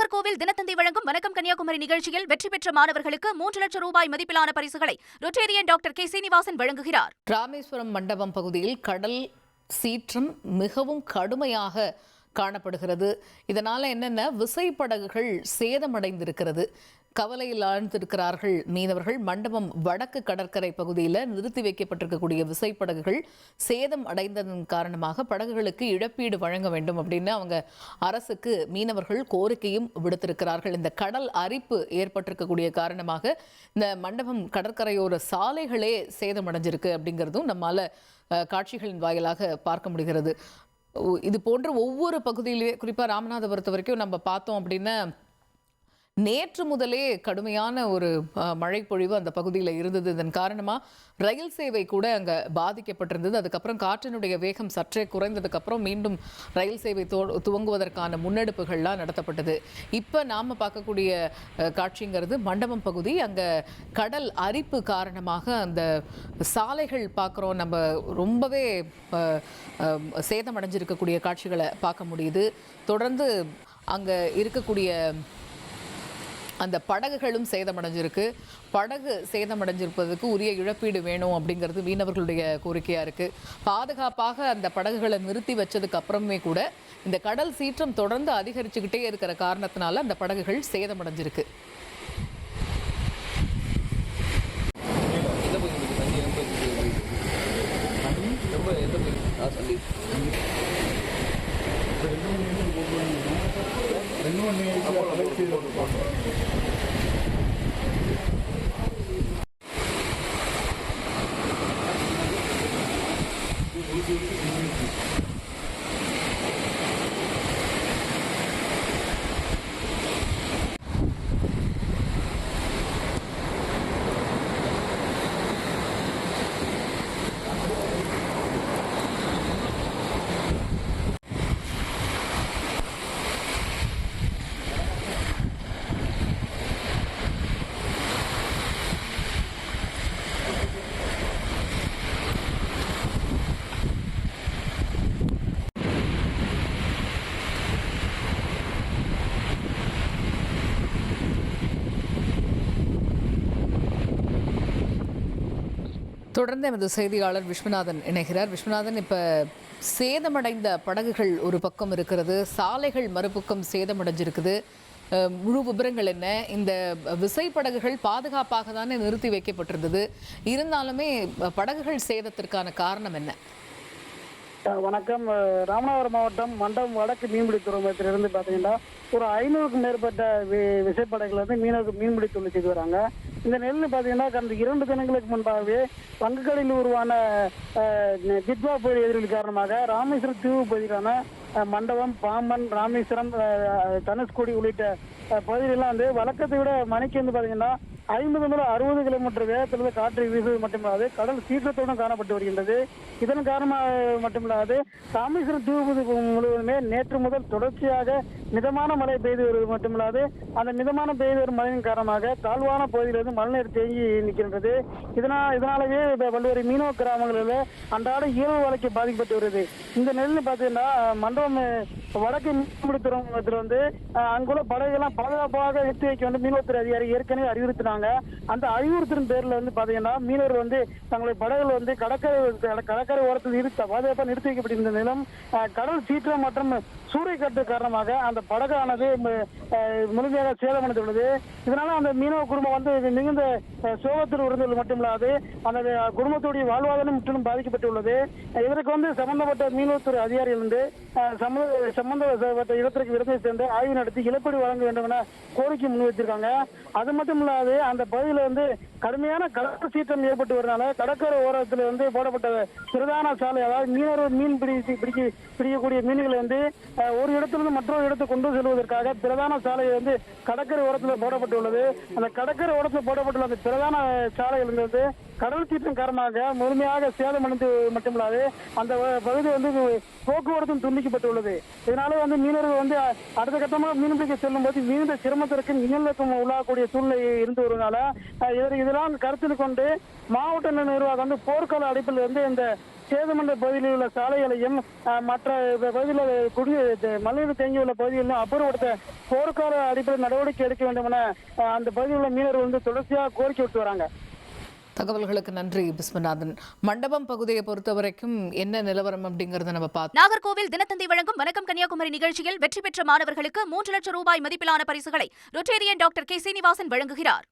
நாகர்கோவில் தினத்தந்தி வழங்கும் வணக்கம் கன்னியாகுமரி நிகழ்ச்சியில் வெற்றி பெற்ற மாணவர்களுக்கு 3 லட்சம் ரூபாய் மதிப்பிலான பரிசுகளை ரொட்டேரியன் டாக்டர் கே சீனிவாசன் வழங்குகிறார். ராமேஸ்வரம் மண்டபம் பகுதியில் கடல் சீற்றம் மிகவும் கடுமையாக காணப்படுகிறது. இதனால என்னென்ன விசைப்படகுகள் சேதமடைந்திருக்கிறது. கவலையில் ஆழ்ந்திருக்கிறார்கள் மீனவர்கள். மண்டபம் வடக்கு கடற்கரை பகுதியில் நிறுத்தி வைக்கப்பட்டிருக்கக்கூடிய விசைப்படகுகள் சேதம் அடைந்ததன் காரணமாக படகுகளுக்கு இழப்பீடு வழங்க வேண்டும் அப்படின்னு அவங்க அரசுக்கு மீனவர்கள் கோரிக்கையும் விடுத்திருக்கிறார்கள். இந்த கடல் அரிப்பு ஏற்பட்டிருக்கக்கூடிய காரணமாக இந்த மண்டபம் கடற்கரையோர சாலைகளே சேதமடைஞ்சிருக்கு அப்படிங்கிறதும் நம்மால காட்சிகளின் வாயிலாக பார்க்க முடிகிறது. இது போன்ற ஒவ்வொரு பகுதியிலே குறிப்பாக ராமநாதபுரத்து வரைக்கும் நம்ம பார்த்தோம் அப்படின்னா நேற்று முதலே கடுமையான ஒரு மழை பொழிவு அந்த பகுதியில் இருந்தது. இதன் காரணமாக ரயில் சேவை கூட அங்கே பாதிக்கப்பட்டிருந்தது. அதுக்கப்புறம் காற்றினுடைய வேகம் சற்றே குறைந்ததுக்கப்புறம் மீண்டும் ரயில் சேவை துவங்குவதற்கான முன்னெடுப்புகள்லாம் நடத்தப்பட்டது. இப்போ நாம் பார்க்கக்கூடிய காட்சிங்கிறது மண்டபம் பகுதி. அங்கே கடல் அரிப்பு காரணமாக அந்த சாலைகள் பார்க்குறோம், நம்ம ரொம்பவே சேதமடைஞ்சிருக்கக்கூடிய காட்சிகளை பார்க்க முடியுது. தொடர்ந்து அங்கே இருக்கக்கூடிய அந்த படகுகளும் சேதமடைஞ்சிருக்கு. படகு சேதமடைஞ்சிருப்பதற்கு உரிய இழப்பீடு வேணும் அப்படிங்கிறது மீனவர்களுடைய கோரிக்கையாக இருக்குது. பாதுகாப்பாக அந்த படகுகளை நிறுத்தி வச்சதுக்கு அப்புறமே கூட இந்த கடல் சீற்றம் தொடர்ந்து அதிகரிச்சுக்கிட்டே இருக்கிற காரணத்தினால அந்த படகுகள் சேதமடைஞ்சிருக்கு. தொடர்ந்து எமது செய்தியாளர் விஸ்வநாதன் இணைகிறார். விஸ்வநாதன், இப்போ சேதமடைந்த படகுகள் ஒரு பக்கம் இருக்கிறது, சாலைகள் மறுபக்கம் சேதமடைஞ்சிருக்குது. முழு விவரங்கள் என்ன? இந்த விசைப்படகுகள் பாதுகாப்பாக தானே நிறுத்தி வைக்கப்பட்டிருந்தது, இருந்தாலுமே படகுகள் சேதத்திற்கான காரணம் என்ன? வணக்கம். ராமநாதபுரம் மாவட்டம் மண்டபம் வடக்கு மீன்பிடி துறைமுகத்திலிருந்து பார்த்தீங்கன்னா ஒரு 500க்கும் மேற்பட்ட விசைப்படகுகள் வந்து மீன்பிடி தொழில் செய்து வராங்க. இந்த நெல் பார்த்தீங்கன்னா கடந்த 2 தினங்களுக்கு முன்பாகவே வங்கக்கடலில் உருவான ஜித்வா புயல் எதிரொலி காரணமாக ராமேஸ்வரம் தீவு பகுதியிலான மண்டபம், பாம்பன், ராமேஸ்வரம், தனுஷ்கோடி உள்ளிட்ட பகுதிகளெல்லாம் வந்து வழக்கத்தை விட மணிக்கு வந்து பார்த்தீங்கன்னா 50 முதல் 60 கிலோமீட்டர் வேகத்திலிருந்து காற்று வீசுவது மட்டுமில்லாது கடல் சீற்றத்துடன் காணப்பட்டு வருகின்றது. இதன் காரணமாக மட்டுமில்லாது ராமேஸ்வரம் தீவு முழுவதுமே நேற்று முதல் தொடர்ச்சியாக மிதமான மழை பெய்து வருவது மட்டுமில்லாது அந்த மிதமான பெய்து வரும் மழையின் காரணமாக தாழ்வான பகுதியிலிருந்து மழைநீர் தேங்கி நிற்கின்றது. இதனாலேயே பல்வேறு மீனவ கிராமங்களில் அன்றாட இயல்பு வாழ்க்கை பாதிக்கப்பட்டு வருது. இந்த நெல் பார்த்தீங்கன்னா மண்டபம் வடக்கு மீன்பிடி துறைமுகத்தில் வந்து அங்குள்ள படகுகள்லாம் பாதுகாப்பாக எடுத்து வைக்க வந்து மீனவத்துறை அதிகாரி ஏற்கனவே அறிவுறுத்தினாங்க. அந்த அறிவுறுத்தின் பேர்ல வந்து பாத்தீங்கன்னா மீனவர்கள் வந்து தங்களுடைய படகுகள் வந்து கடற்கரை ஓரத்தில் பாதுகாப்பாக நிறுத்தி வைக்கப்பட்டிருந்த நிலம் கடல் சீற்றம் மற்றும் சூறைக்காற்று காரணமாக அந்த படகானது முழுமையாக சேதமடைந்துள்ளது. இதனால அந்த மீனவ குடும்பம் வந்து மிகுந்த சோகத்தில் இருந்தது மட்டுமில்லாது அந்த குடும்பத்துடைய வாழ்வாதாரம் முற்றிலும் பாதிக்கப்பட்டுள்ளது. இதற்கு வந்து சம்பந்தப்பட்ட மீனவத்துறை அதிகாரிகள் வந்து சம்பந்தப்பட்ட இடத்திற்கு விருதை சேர்ந்து ஆய்வு நடத்தி இழப்பீடு வழங்க வேண்டும் என கோரிக்கை முன்வைத்திருக்காங்க. அது மட்டும் இல்லாது அந்த பகுதியில் வந்து கடுமையான கடல் சீற்றம் ஏற்பட்டு வருவதனால கடற்கரை ஓரத்தில் வந்து போடப்பட்ட பிரதான சாலை, அதாவது மீனவர்கள் மீன் பிடிக்கக்கூடிய மீன்களை வந்து ஒரு இடத்திலிருந்து மற்றொரு இடத்துக்கு கொண்டு செல்வதற்காக பிரதான சாலை வந்து கடற்கரை ஓரத்தில் போடப்பட்டுள்ளது. அந்த கடற்கரை ஓரத்தில் போடப்பட்டுள்ள அந்த பிரதான சாலையிலிருந்து கடல் சீற்றம் காரணமாக முழுமையாக சேதமடைந்து மட்டுமில்லாது அந்த பகுதி வந்து போக்குவரத்தும் துண்டிக்கப்பட்டுள்ளது. இதனால வந்து மீனவர்கள் வந்து அடுத்த கட்டமாக மீன்பிடிக்க செல்லும் போது மிகுந்த சிரமத்திற்கும் இன்னலுக்கும் உள்ளாகக்கூடிய சூழ்நிலை இருந்து வருவதால இதெல்லாம் கருத்தில் கொண்டு மாவட்ட நிர்வாகம் வந்து போர்க்கால அடிப்பில் வந்து இந்த சேதமண்ட பகுதியில் உள்ள சாலைகளையும் மற்ற பகுதியில் மழைநீர் தேங்கியுள்ள பகுதிகளிலும் அப்புறப்படுத்த போர்க்கால அடிப்படையில் நடவடிக்கை எடுக்க வேண்டும் என அந்த பகுதியில் உள்ள மீனவர்கள் வந்து தொடர்ச்சியாக கோரிக்கை விட்டு வராங்க. தகவல்களுக்கு நன்றி விஸ்வநாதன். மண்டபம் பகுதியை பொறுத்த வரைக்கும் என்ன நிலவரம் அப்படிங்கறத நம்ம பார்த்தோம். நாகர்கோவில் தினத்தந்தி வழங்கும் வணக்கம் கன்னியாகுமரி நிகழ்ச்சியில் வெற்றி பெற்ற மாணவர்களுக்கு 3 லட்சம் ரூபாய் மதிப்பிலான பரிசுகளை ரொட்டேரியன் டாக்டர் கே. சீனிவாசன் வழங்குகிறார்.